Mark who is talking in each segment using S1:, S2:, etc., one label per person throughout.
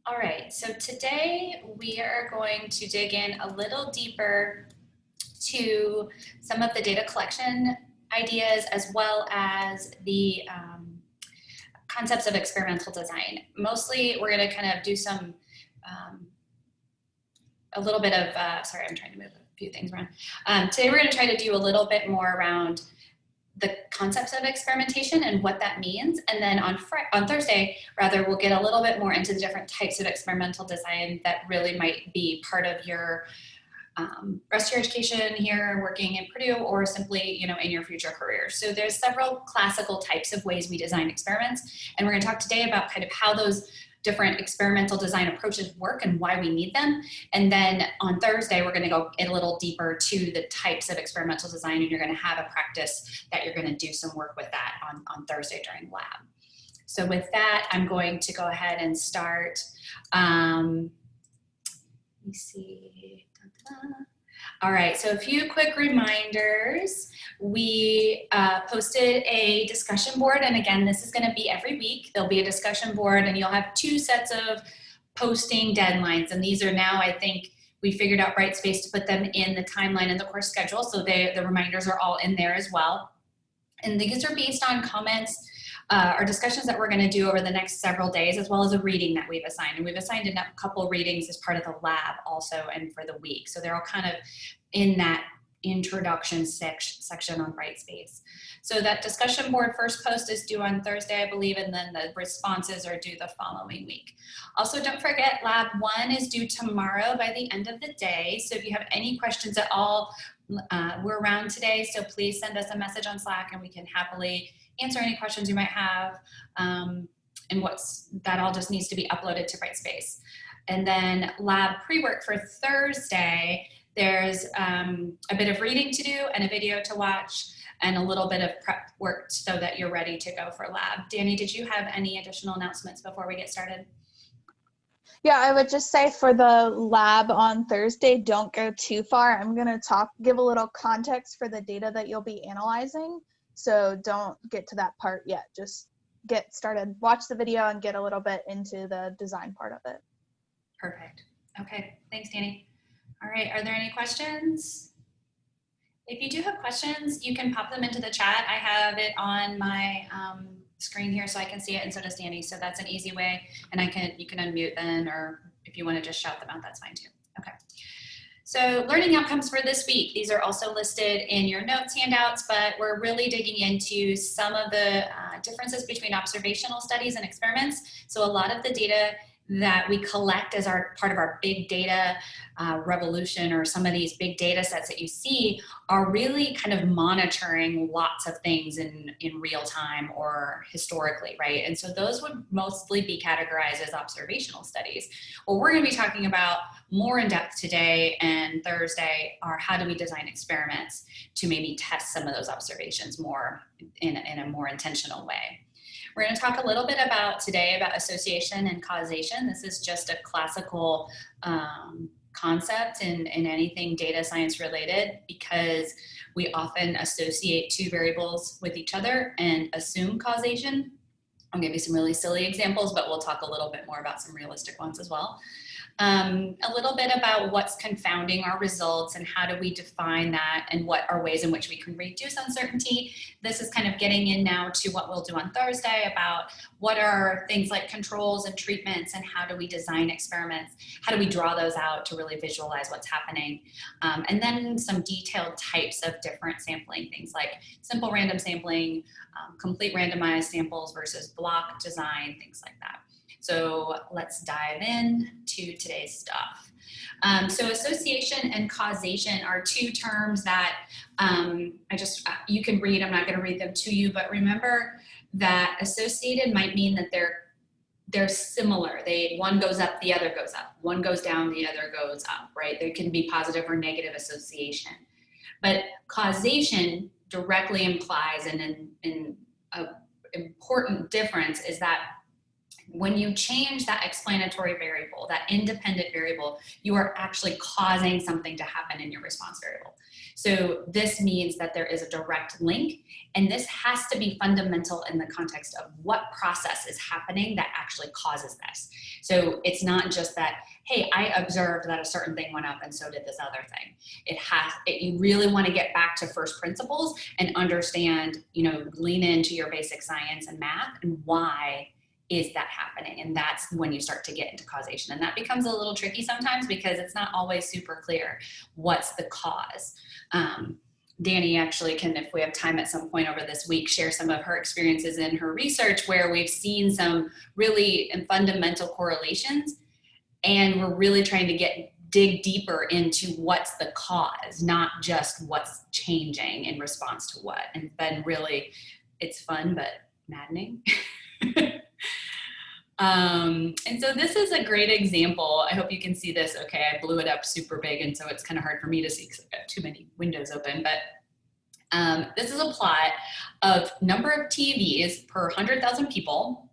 S1: All right, so today we are going to dig in a little deeper to some of the data collection ideas as well as the concepts of experimental design. Mostly we're going to kind of do some, a little bit of, sorry, I'm trying to move a few things around. Today we're going to try to do a little bit more around the concepts of experimentation and what that means. And then on Thursday, rather, we'll get a little bit more into the different types of experimental design that really might be part of your rest of your education here working in Purdue or simply, in your future career. So there's several classical types of ways we design experiments. And we're going to talk today about kind of how those different experimental design approaches work and why we need them. And then on Thursday, we're going to go in a little deeper to the types of experimental design, and you're going to have a practice that you're going to do some work with that on Thursday during lab. So with that, I'm going to go ahead and start. Let me see. All right, so a few quick reminders. We posted a discussion board, and again, this is going to be every week. There'll be a discussion board, and you'll have two sets of posting deadlines, and these are now, I think, we figured out Brightspace to put them in the timeline in the course schedule, so the reminders are all in there as well. And these are based on comments or discussions that we're going to do over the next several days, as well as a reading that we've assigned. And we've assigned a couple readings as part of the lab also and for the week. So they're all kind of in that introduction section on Brightspace. So that discussion board first post is due on Thursday, I believe, and then the responses are due the following week. Also, don't forget, Lab 1 is due tomorrow by the end of the day. So if you have any questions at all, we're around today, so please send us a message on Slack and we can happily answer any questions you might have. And that all just needs to be uploaded to Brightspace. And then lab pre-work for Thursday, there's a bit of reading to do and a video to watch and a little bit of prep work so that you're ready to go for lab. Danny, did you have any additional announcements before we get started?
S2: Yeah, I would just say for the lab on Thursday, don't go too far. I'm going to give a little context for the data that you'll be analyzing. So don't get to that part yet. Just get started, watch the video, and get a little bit into the design part of it.
S1: Perfect. Okay, thanks, Danny. All right, are there any questions? If you do have questions, you can pop them into the chat. I have it on my screen here so I can see it, and so does Danny. So that's an easy way, and you can unmute then, or if you want to just shout them out, that's fine too. Okay. So learning outcomes for this week, these are also listed in your notes handouts, but we're really digging into some of the differences between observational studies and experiments. So a lot of the data that we collect as part of our big data revolution, or some of these big data sets that you see, are really kind of monitoring lots of things in real time or historically, right? And so those would mostly be categorized as observational studies. What we're going to be talking about more in depth today and Thursday are how do we design experiments to maybe test some of those observations more in a more intentional way. We're going to talk a little bit today about association and causation. This is just a classical concept in anything data science related, because we often associate two variables with each other and assume causation. I'll give you some really silly examples, but we'll talk a little bit more about some realistic ones as well. A little bit about what's confounding our results and how do we define that, and what are ways in which we can reduce uncertainty. This is kind of getting in now to what we'll do on Thursday about what are things like controls and treatments, and how do we design experiments, how do we draw those out to really visualize what's happening. And then some detailed types of different sampling, things like simple random sampling, complete randomized samples versus block design, things like that. So let's dive in to today's stuff. So association and causation are two terms that you can read. I'm not going to read them to you, but remember that associated might mean that they're similar. One goes up, the other goes up. One goes down, the other goes up, right? There can be positive or negative association. But causation directly implies, and an important difference is that When you change that explanatory variable, that independent variable, you are actually causing something to happen in your response variable. So this means that there is a direct link, and this has to be fundamental in the context of what process is happening that actually causes this. So it's not just that, hey, I observed that a certain thing went up and so did this other thing. You really want to get back to first principles and understand, lean into your basic science and math and why is that happening? And that's when you start to get into causation. And that becomes a little tricky sometimes because it's not always super clear what's the cause. Danny actually can, if we have time at some point over this week, share some of her experiences in her research where we've seen some really fundamental correlations, and we're really trying to dig deeper into what's the cause, not just what's changing in response to what. And then really, it's fun, but maddening. And so this is a great example. I hope you can see this okay. I blew it up super big, and so it's kind of hard for me to see because I've got too many windows open. But this is a plot of number of TVs per 100,000 people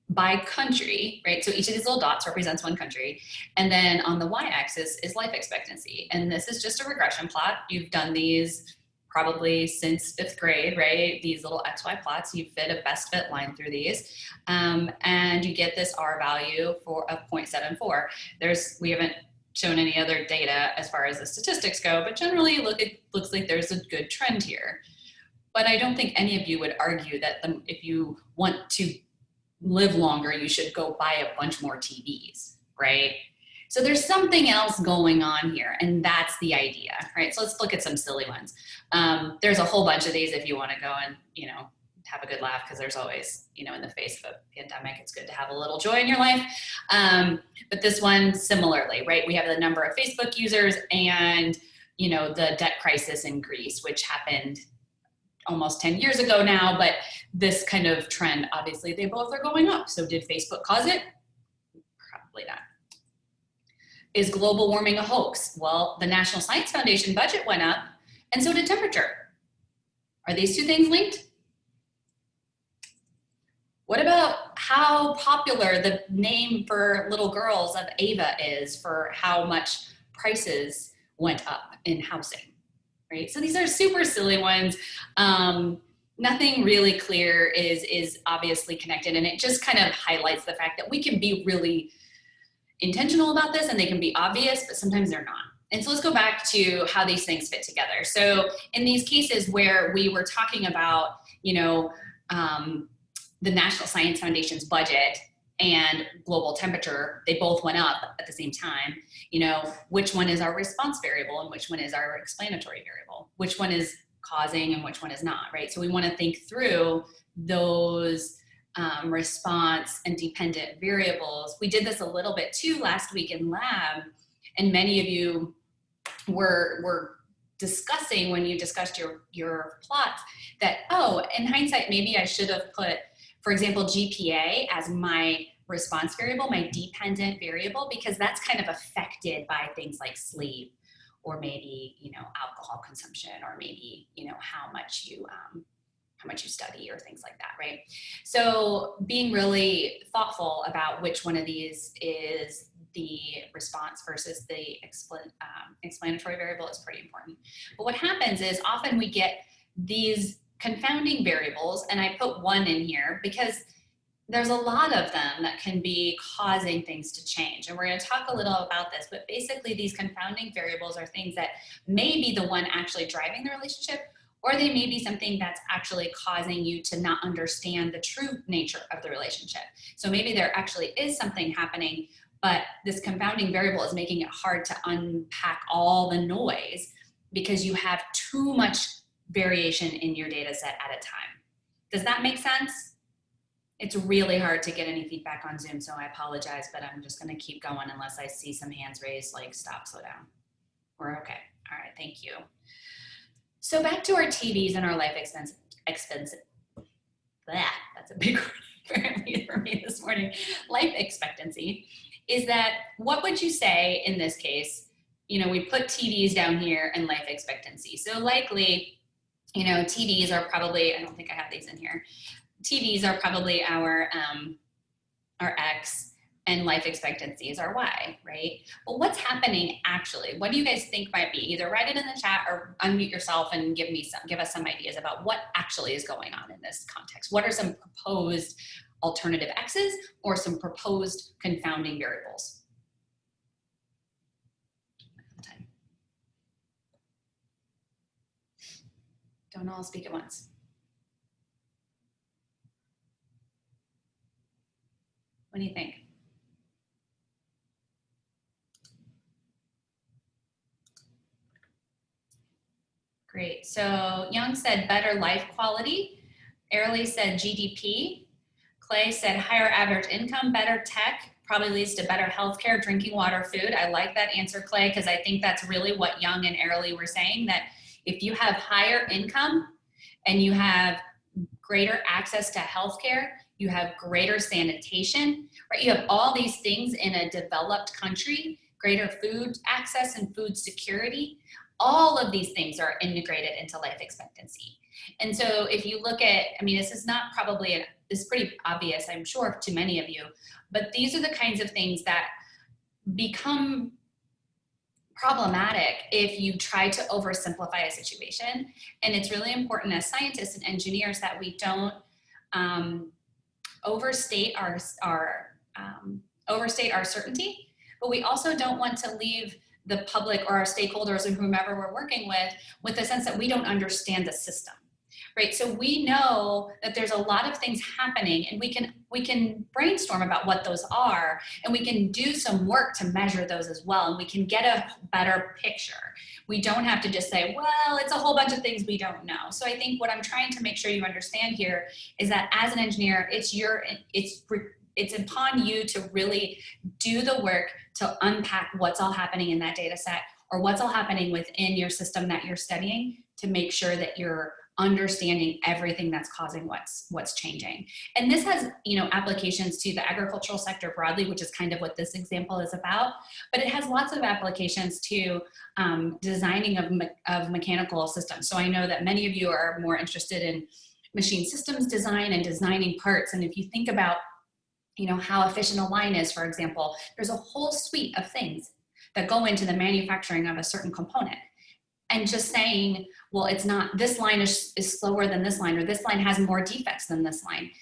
S1: by country, right? So each of these little dots represents one country. And then on the y-axis is life expectancy. And this is just a regression plot. You've done these probably since 5th grade, right? These little XY plots, you fit a best fit line through these. And you get this R value of 0.74. We haven't shown any other data as far as the statistics go, but generally it looks like there's a good trend here. But I don't think any of you would argue that if you want to live longer, you should go buy a bunch more TVs, right? So there's something else going on here, and that's the idea, right? So let's look at some silly ones. There's a whole bunch of these if you want to go and, have a good laugh, because there's always, in the face of a pandemic, it's good to have a little joy in your life. But this one, similarly, right? We have the number of Facebook users and, the debt crisis in Greece, which happened almost 10 years ago now, but this kind of trend, obviously, they both are going up. So did Facebook cause it? Probably not. Is global warming a hoax? Well, the National Science Foundation budget went up, and so did temperature. Are these two things linked? What about how popular the name for little girls of ABE is for how much prices went up in housing, right? So these are super silly ones. Nothing really clear is obviously connected, and it just kind of highlights the fact that we can be really intentional about this and they can be obvious, but sometimes they're not. And so let's go back to how these things fit together. So in these cases where we were talking about, the National Science Foundation's budget and global temperature, they both went up at the same time. Which one is our response variable and which one is our explanatory variable? Which one is causing and which one is not, right? So we want to think through those response and dependent variables. We did this a little bit too last week in lab, and many of you were discussing when you discussed your plots that, in hindsight, maybe I should have put, for example, GPA as my response variable, my dependent variable, because that's kind of affected by things like sleep, or maybe, alcohol consumption, or maybe, how much you study or things like that, right? So being really thoughtful about which one of these is the response versus the explanatory variable is pretty important. But what happens is often we get these confounding variables, and I put one in here because there's a lot of them that can be causing things to change. And we're going to talk a little about this, but basically these confounding variables are things that may be the one actually driving the relationship, or they may be something that's actually causing you to not understand the true nature of the relationship. So maybe there actually is something happening, but this confounding variable is making it hard to unpack all the noise because you have too much variation in your data set at a time. Does that make sense? It's really hard to get any feedback on Zoom, so I apologize, but I'm just gonna keep going unless I see some hands raised, like stop, slow down. We're okay. All right, thank you. So back to our TVs and our life expense. That's a big word apparently for me this morning. Life expectancy is that, what would you say in this case? We put TVs down here and life expectancy. So likely, TVs are probably, I don't think I have these in here. TVs are probably our are X, and life expectancies are Y, right? But what's happening actually? What do you guys think might be? Either write it in the chat or unmute yourself and give us some ideas about what actually is going on in this context. What are some proposed alternative X's or some proposed confounding variables? Don't all speak at once. What do you think? Great. So Young said better life quality. Airly said GDP. Clay said higher average income, better tech, probably leads to better healthcare, drinking water, food. I like that answer, Clay, because I think that's really what Young and Airly were saying, that if you have higher income and you have greater access to healthcare, you have greater sanitation, right? You have all these things in a developed country, greater food access and food security. All of these things are integrated into life expectancy. And so if you look at, I mean, this is not probably, this is pretty obvious, I'm sure, to many of you, but these are the kinds of things that become problematic if you try to oversimplify a situation. And it's really important as scientists and engineers that we don't overstate our certainty, but we also don't want to leave the public or our stakeholders or whomever we're working with the sense that we don't understand the system, right? So we know that there's a lot of things happening, and we can brainstorm about what those are, and we can do some work to measure those as well, and we can get a better picture. We don't have to just say, well, it's a whole bunch of things we don't know. So I think what I'm trying to make sure you understand here is that as an engineer, it's upon you to really do the work to unpack what's all happening in that data set, or what's all happening within your system that you're studying, to make sure that you're understanding everything that's causing what's changing. And this has, applications to the agricultural sector broadly, which is kind of what this example is about, but it has lots of applications to designing of mechanical systems. So I know that many of you are more interested in machine systems design and designing parts. And if you think about how efficient a line is, for example, there's a whole suite of things that go into the manufacturing of a certain component. And just saying, well, it's not, this line is slower than this line, or this line has more defects than this line,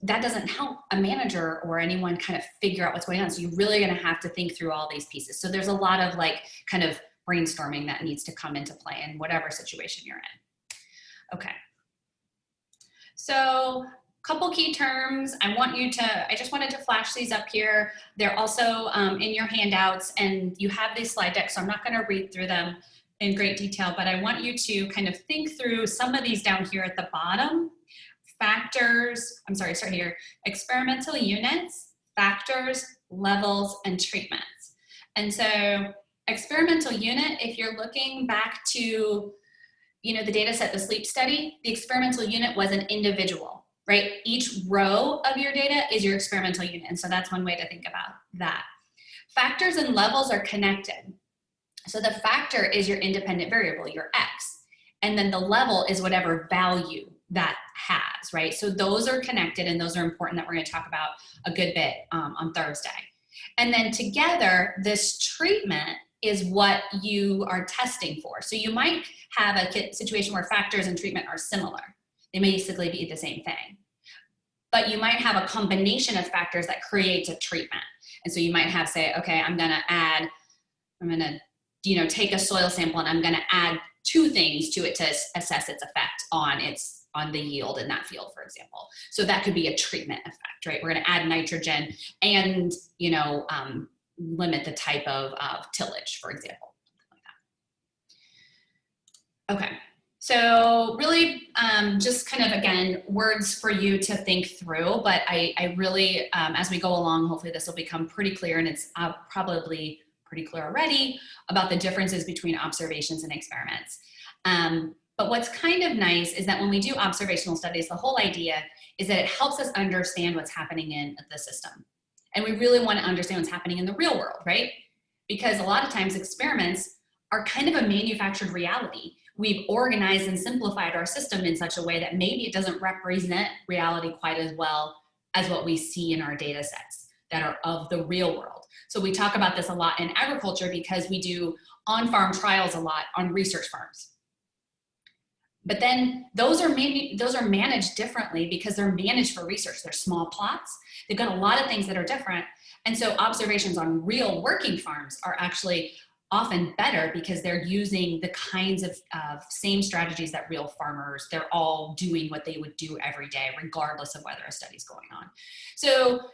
S1: that doesn't help a manager or anyone kind of figure out what's going on. So you're really going to have to think through all these pieces. So there's a lot of kind of brainstorming that needs to come into play in whatever situation you're in. Okay. So couple key terms. I just wanted to flash these up here. They're also in your handouts, and you have these slide decks, so I'm not going to read through them in great detail, but I want you to kind of think through some of these down here at the bottom. Start here. Experimental units, factors, levels, and treatments. And so experimental unit, if you're looking back to the data set, the sleep study, the experimental unit was an individual. Right? Each row of your data is your experimental unit. And so that's one way to think about that. Factors and levels are connected. So the factor is your independent variable, your X. And then the level is whatever value that has, right? So those are connected, and those are important that we're going to talk about a good bit on Thursday. And then together, this treatment is what you are testing for. So you might have a situation where factors and treatment are similar. They may basically be the same thing, but you might have a combination of factors that creates a treatment. And so you might have, say, okay, I'm going to take a soil sample, and I'm going to add two things to it to assess its effect on the yield in that field, for example. So that could be a treatment effect, right? We're going to add nitrogen and, limit the type of tillage, for example, something like that. Okay. So really just kind of, again, words for you to think through, but I really, as we go along, hopefully this will become pretty clear, and it's probably pretty clear already about the differences between observations and experiments. But what's kind of nice is that when we do observational studies, the whole idea is that it helps us understand what's happening in the system. And we really want to understand what's happening in the real world, right? Because a lot of times experiments are kind of a manufactured reality. We've organized and simplified our system in such a way that maybe it doesn't represent reality quite as well as what we see in our data sets that are of the real world. So we talk about this a lot in agriculture because we do on-farm trials a lot on research farms. But then those are managed differently because they're managed for research. They're small plots. They've got a lot of things that are different. And so observations on real working farms are actually often better because they're using the kinds of same strategies that real farmers, they're all doing what they would do every day, regardless of whether a study's going on. So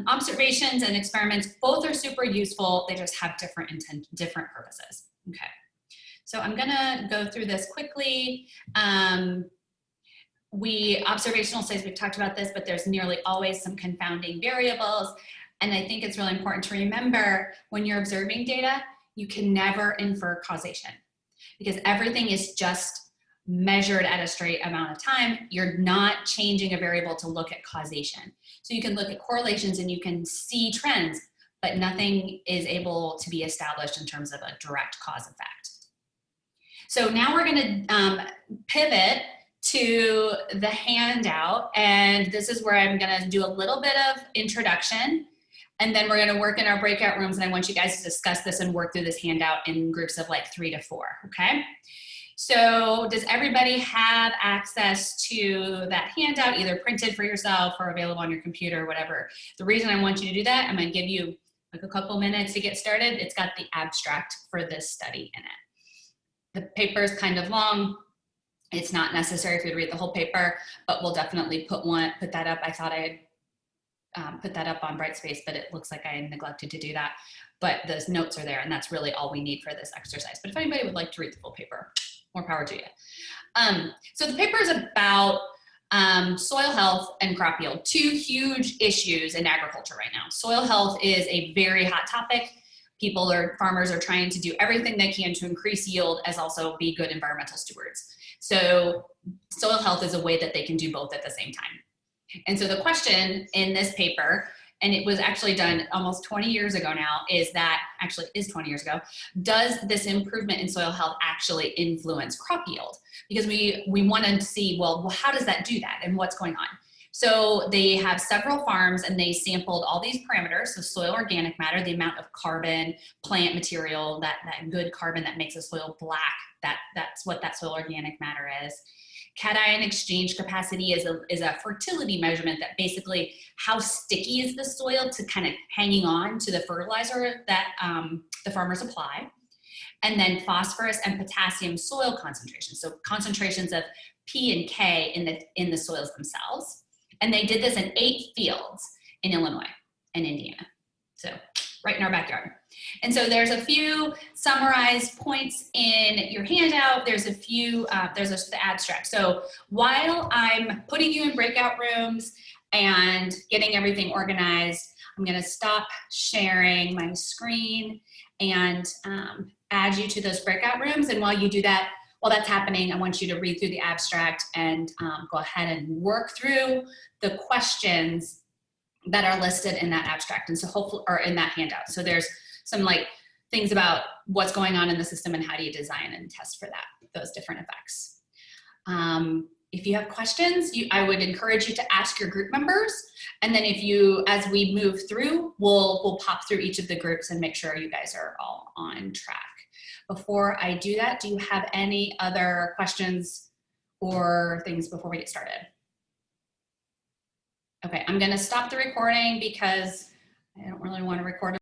S1: observations and experiments, both are super useful. They just have different purposes. Okay. So I'm gonna go through this quickly. Observational studies, we've talked about this, but there's nearly always some confounding variables. And I think it's really important to remember when you're observing data, you can never infer causation because everything is just measured at a straight amount of time. You're not changing a variable to look at causation. So you can look at correlations and you can see trends, but nothing is able to be established in terms of a direct cause effect. So now we're gonna pivot to the handout, and this is where I'm gonna do a little bit of introduction, and then we're gonna work in our breakout rooms, and I want you guys to discuss this and work through this handout in groups of like 3 to 4, okay? So does everybody have access to that handout, either printed for yourself or available on your computer or whatever? The reason I want you to do that, I'm gonna give you like a couple minutes to get started. It's got the abstract for this study in it. The paper is kind of long. It's not necessary for you to read the whole paper, but we'll definitely put that up. I thought I had put that up on Brightspace, but it looks like I neglected to do that. But those notes are there, and that's really all we need for this exercise. But if anybody would like to read the full paper, more power to you. So the paper is about soil health and crop yield, 2 huge issues in agriculture right now. Soil health is a very hot topic. Farmers are trying to do everything they can to increase yield as also be good environmental stewards. So soil health is a way that they can do both at the same time. And so the question in this paper, and it was actually done almost 20 years ago now, is 20 years ago, does this improvement in soil health actually influence crop yield? Because we want to see, well, how does that do that and what's going on? So they have several farms and they sampled all these parameters. So soil organic matter, the amount of carbon, plant material, that good carbon that makes the soil black, that's what that soil organic matter is. Cation exchange capacity is a fertility measurement that basically how sticky is the soil to kind of hanging on to the fertilizer that the farmers apply. And then phosphorus and potassium soil concentration. So concentrations of P and K in the soils themselves. And they did this in 8 fields in Illinois and Indiana. So right in our backyard. And so there's a few summarized points in your handout. There's a few, there's the abstract. So while I'm putting you in breakout rooms and getting everything organized, I'm gonna stop sharing my screen and add you to those breakout rooms. And while you do that, while that's happening, I want you to read through the abstract and go ahead and work through the questions that are listed in that abstract, and so hopefully, or in that handout. So there's some like things about what's going on in the system and how do you design and test for that, those different effects. If you have questions, I would encourage you to ask your group members, and then as we move through, we'll pop through each of the groups and make sure you guys are all on track. Before I do that, do you have any other questions or things before we get started? Okay, I'm gonna stop the recording because I don't really want to record